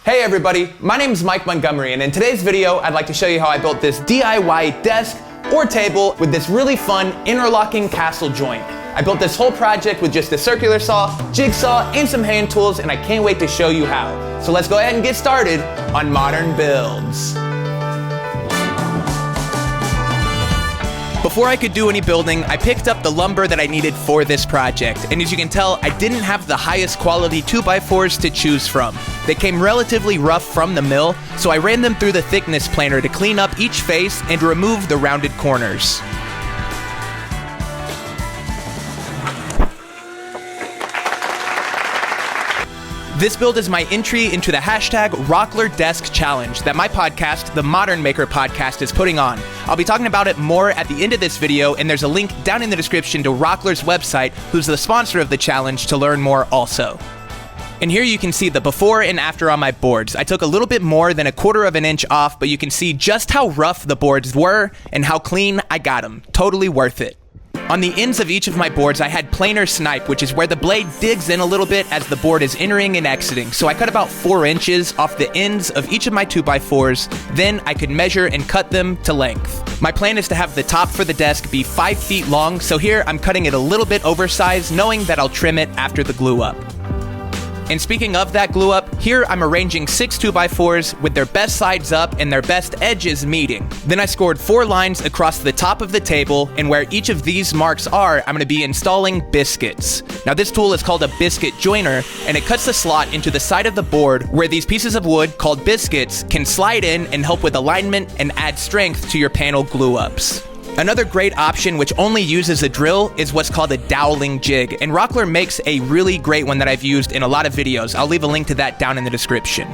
Hey everybody, my name is Mike Montgomery, and in today's video, I'd like to show you how I built this DIY desk or table with this really fun interlocking castle joint. I built this whole project with just a circular saw, jigsaw, and some hand tools, and I can't wait to show you how. So let's go ahead and get started on Modern Builds. Before I could do any building, I picked up the lumber that I needed for this project, and as you can tell, I didn't have the highest quality 2x4s to choose from. They came relatively rough from the mill, so I ran them through the thickness planer to clean up each face and remove the rounded corners. This build is my entry into the hashtag Rockler Desk Challenge that my podcast, the Modern Maker Podcast, is putting on. I'll be talking about it more at the end of this video, and there's a link down in the description to Rockler's website, who's the sponsor of the challenge, to learn more also. And here you can see the before and after on my boards. I took a little bit more than 1/4 of an inch off, but you can see just how rough the boards were and how clean I got them. Totally worth it. On the ends of each of my boards, I had planer snipe, which is where the blade digs in a little bit as the board is entering and exiting. So I cut about 4 inches off the ends of each of my 2x4s. Then I could measure and cut them to length. My plan is to have the top for the desk be 5 feet long, so here I'm cutting it a little bit oversized, knowing that I'll trim it after the glue up. And speaking of that glue up, here I'm arranging 6 2x4s with their best sides up and their best edges meeting. Then I scored 4 lines across the top of the table, and where each of these marks are, I'm going to be installing biscuits. Now this tool is called a biscuit joiner, and it cuts the slot into the side of the board where these pieces of wood, called biscuits, can slide in and help with alignment and add strength to your panel glue ups. Another great option, which only uses a drill, is what's called a doweling jig, and Rockler makes a really great one that I've used in a lot of videos. I'll leave a link to that down in the description.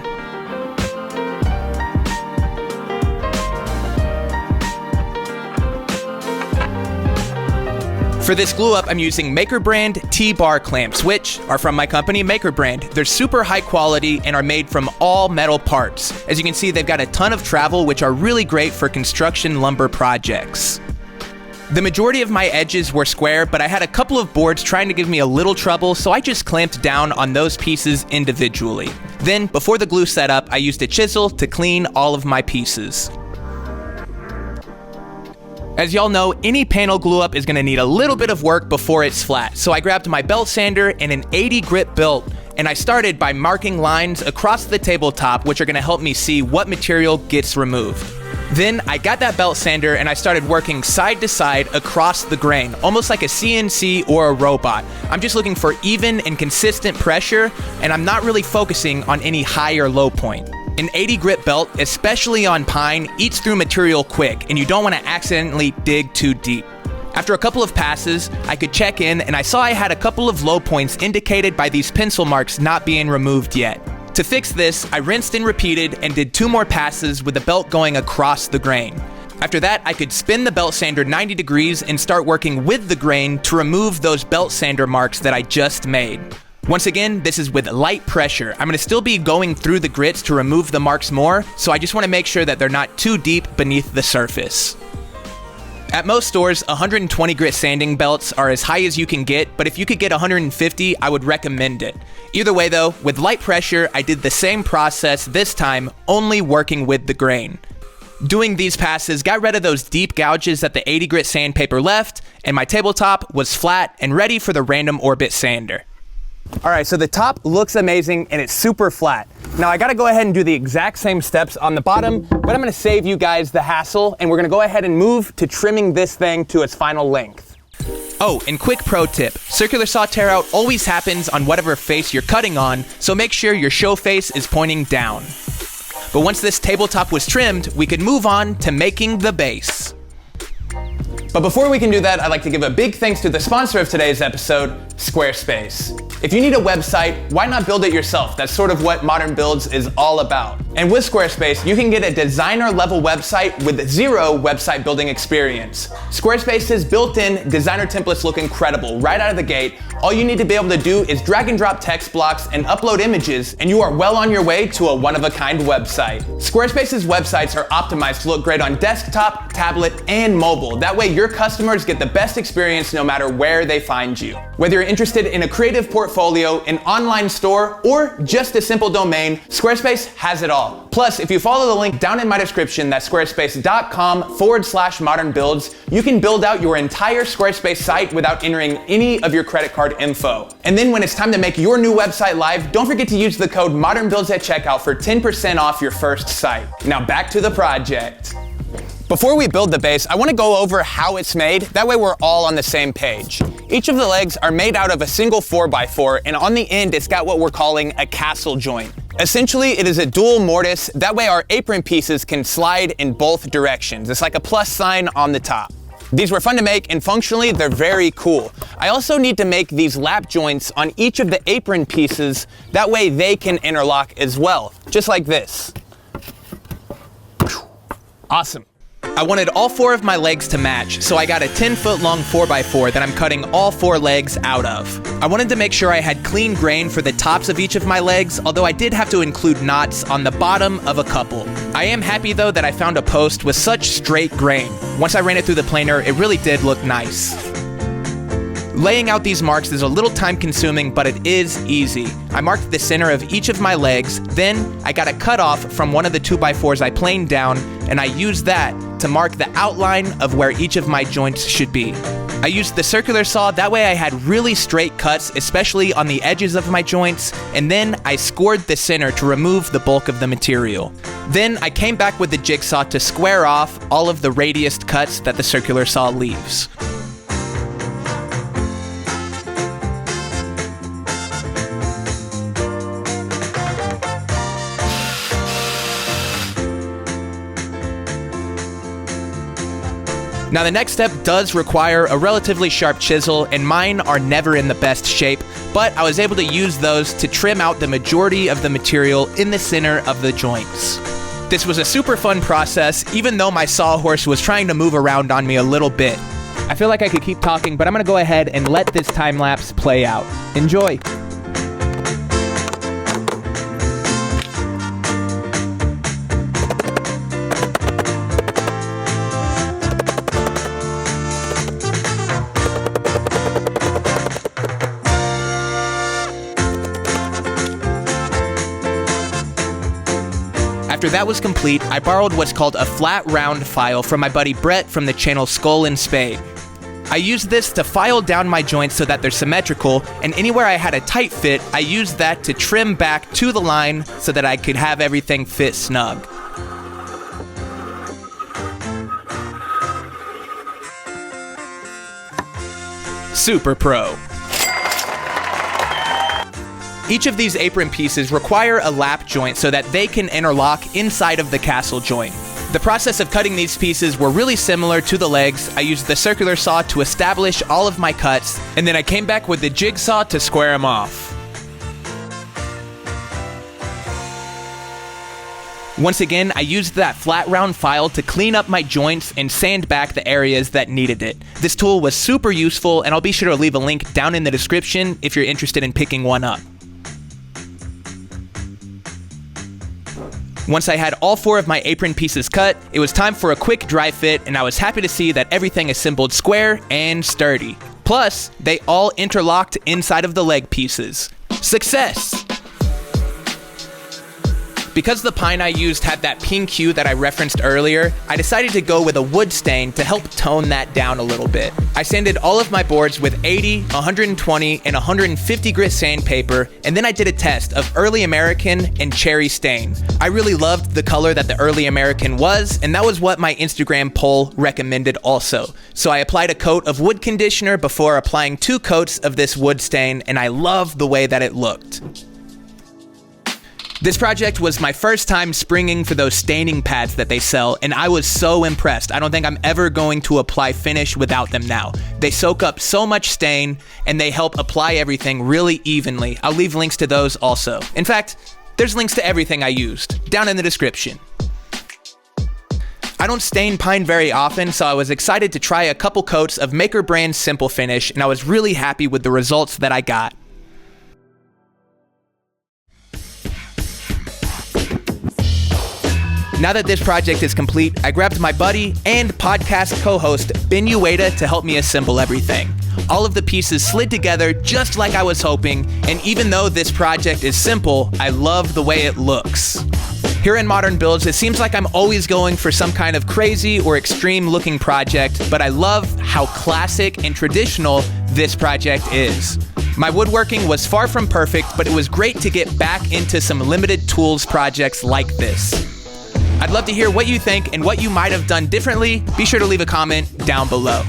For this glue up, I'm using Maker brand T-bar clamps, which are from my company Maker brand. They're super high quality and are made from all metal parts. As you can see, they've got a ton of travel, which are really great for construction lumber projects. The majority of my edges were square, but I had a couple of boards trying to give me a little trouble, so I just clamped down on those pieces individually. Then, before the glue set up, I used a chisel to clean all of my pieces. As y'all know, any panel glue up is going to need a little bit of work before it's flat, so I grabbed my belt sander and an 80 grit belt, and I started by marking lines across the tabletop, which are going to help me see what material gets removed. Then I got that belt sander and I started working side to side across the grain, almost like a CNC or a robot. I'm just looking for even and consistent pressure, and I'm not really focusing on any high or low point. An 80 grit belt, especially on pine, eats through material quick, and you don't want to accidentally dig too deep. After a couple of passes, I could check in, and I saw I had a couple of low points indicated by these pencil marks not being removed yet. To fix this, I rinsed and repeated and did 2 more passes with the belt going across the grain. After that, I could spin the belt sander 90 degrees and start working with the grain to remove those belt sander marks that I just made. Once again, this is with light pressure. I'm going to still be going through the grits to remove the marks more, so I just want to make sure that they're not too deep beneath the surface. At most stores, 120 grit sanding belts are as high as you can get, but if you could get 150, I would recommend it. Either way though, with light pressure, I did the same process this time, only working with the grain. Doing these passes got rid of those deep gouges that the 80 grit sandpaper left, and my tabletop was flat and ready for the random orbit sander. All right, so the top looks amazing and it's super flat. Now I gotta go ahead and do the exact same steps on the bottom, but I'm gonna save you guys the hassle, and we're gonna go ahead and move to trimming this thing to its final length. Oh, and quick pro tip, circular saw tear out always happens on whatever face you're cutting on, so make sure your show face is pointing down. But once this tabletop was trimmed, we could move on to making the base. But before we can do that, I'd like to give a big thanks to the sponsor of today's episode, Squarespace. If you need a website, why not build it yourself? That's sort of what Modern Builds is all about. And with Squarespace, you can get a designer-level website with zero website building experience. Squarespace's built-in designer templates look incredible right out of the gate. All you need to be able to do is drag and drop text blocks and upload images, and you are well on your way to a one-of-a-kind website. Squarespace's websites are optimized to look great on desktop, tablet, and mobile. That way your customers get the best experience no matter where they find you. Whether you're interested in a creative portfolio, an online store, or just a simple domain, Squarespace has it all. Plus, if you follow the link down in my description, that's squarespace.com/modernbuilds, you can build out your entire Squarespace site without entering any of your credit card info. And then when it's time to make your new website live, don't forget to use the code ModernBuilds at checkout for 10% off your first site. Now back to the project. Before we build the base, I want to go over how it's made. That way we're all on the same page. Each of the legs are made out of a single 4x4, and on the end it's got what we're calling a castle joint. Essentially, it is a dual mortise. That way our apron pieces can slide in both directions. It's like a plus sign on the top. These were fun to make, and functionally they're very cool. I also need to make these lap joints on each of the apron pieces. That way they can interlock as well, just like this. Awesome. I wanted all 4 of my legs to match, so I got a 10-foot long 4x4 that I'm cutting all 4 legs out of. I wanted to make sure I had clean grain for the tops of each of my legs, although I did have to include knots on the bottom of a couple. I am happy though that I found a post with such straight grain. Once I ran it through the planer, it really did look nice. Laying out these marks is a little time consuming, but it is easy. I marked the center of each of my legs, then I got a cutoff from one of the 2x4s I planed down, and I used that to mark the outline of where each of my joints should be. I used the circular saw, that way I had really straight cuts, especially on the edges of my joints, and then I scored the center to remove the bulk of the material. Then I came back with the jigsaw to square off all of the radius cuts that the circular saw leaves. Now the next step does require a relatively sharp chisel, and mine are never in the best shape, but I was able to use those to trim out the majority of the material in the center of the joints. This was a super fun process, even though my sawhorse was trying to move around on me a little bit. I feel like I could keep talking, but I'm gonna go ahead and let this time lapse play out. Enjoy. After that was complete, I borrowed what's called a flat round file from my buddy Brett from the channel Skull and Spade. I used this to file down my joints so that they're symmetrical, and anywhere I had a tight fit, I used that to trim back to the line so that I could have everything fit snug. Super pro. Each of these apron pieces require a lap joint so that they can interlock inside of the castle joint. The process of cutting these pieces were really similar to the legs. I used the circular saw to establish all of my cuts, and then I came back with the jigsaw to square them off. Once again, I used that flat round file to clean up my joints and sand back the areas that needed it. This tool was super useful, and I'll be sure to leave a link down in the description if you're interested in picking one up. Once I had all 4 of my apron pieces cut, it was time for a quick dry fit, and I was happy to see that everything assembled square and sturdy. Plus, they all interlocked inside of the leg pieces. Success! Because the pine I used had that pink hue that I referenced earlier, I decided to go with a wood stain to help tone that down a little bit. I sanded all of my boards with 80, 120, and 150 grit sandpaper, and then I did a test of Early American and Cherry Stain. I really loved the color that the Early American was, and that was what my Instagram poll recommended also. So I applied a coat of wood conditioner before applying 2 coats of this wood stain, and I loved the way that it looked. This project was my first time springing for those staining pads that they sell, and I was so impressed. I don't think I'm ever going to apply finish without them now. They soak up so much stain, and they help apply everything really evenly. I'll leave links to those also. In fact, There's links to everything I used down in the description. I don't stain pine very often, so I was excited to try a couple coats of Maker Brand's Simple Finish, and I was really happy with the results that I got. Now that this project is complete, I grabbed my buddy and podcast co-host Ben Ueda to help me assemble everything. All of the pieces slid together just like I was hoping, and even though this project is simple, I love the way it looks. Here in Modern Builds, it seems like I'm always going for some kind of crazy or extreme looking project, but I love how classic and traditional this project is. My woodworking was far from perfect, but it was great to get back into some limited tools projects like this. I'd love to hear what you think and what you might have done differently. Be sure to leave a comment down below.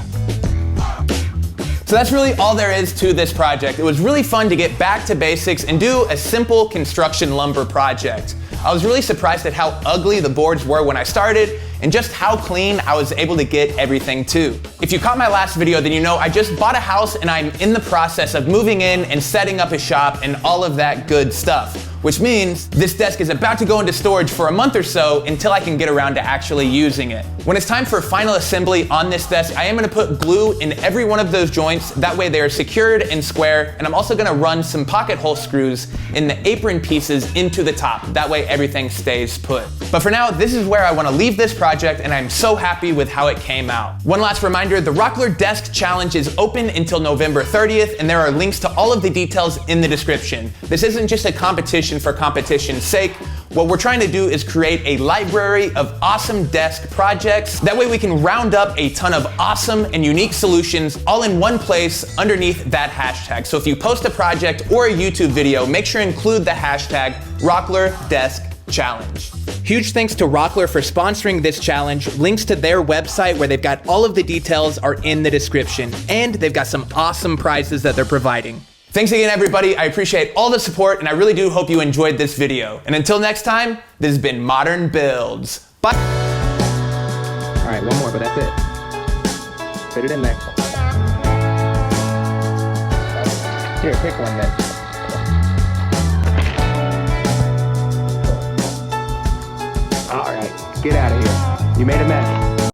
So that's really all there is to this project. It was really fun to get back to basics and do a simple construction lumber project. I was really surprised at how ugly the boards were when I started and just how clean I was able to get everything to. If you caught my last video, then you know I just bought a house and I'm in the process of moving in and setting up a shop and all of that good stuff, which means this desk is about to go into storage for a month or so until I can get around to actually using it. When it's time for final assembly on this desk, I am gonna put glue in every one of those joints. That way they are secured and square, and I'm also gonna run some pocket hole screws in the apron pieces into the top. That way everything stays put. But for now, this is where I wanna leave this project, and I'm so happy with how it came out. One last reminder, the Rockler Desk Challenge is open until November 30th, and there are links to all of the details in the description. This isn't just a competition for competition's sake. What we're trying to do is create a library of awesome desk projects. That way we can round up a ton of awesome and unique solutions all in one place underneath that hashtag. So if you post a project or a YouTube video, make sure to include the hashtag Rockler Desk Challenge. Huge thanks to Rockler for sponsoring this challenge. Links to their website where they've got all of the details are in the description, and they've got some awesome prizes that they're providing. Thanks again, everybody. I appreciate all the support, and I really do hope you enjoyed this video. And until next time, this has been Modern Builds. Bye. All right, one more, but that's it. Fit it in there. Here, pick one then. All right, get out of here. You made a mess.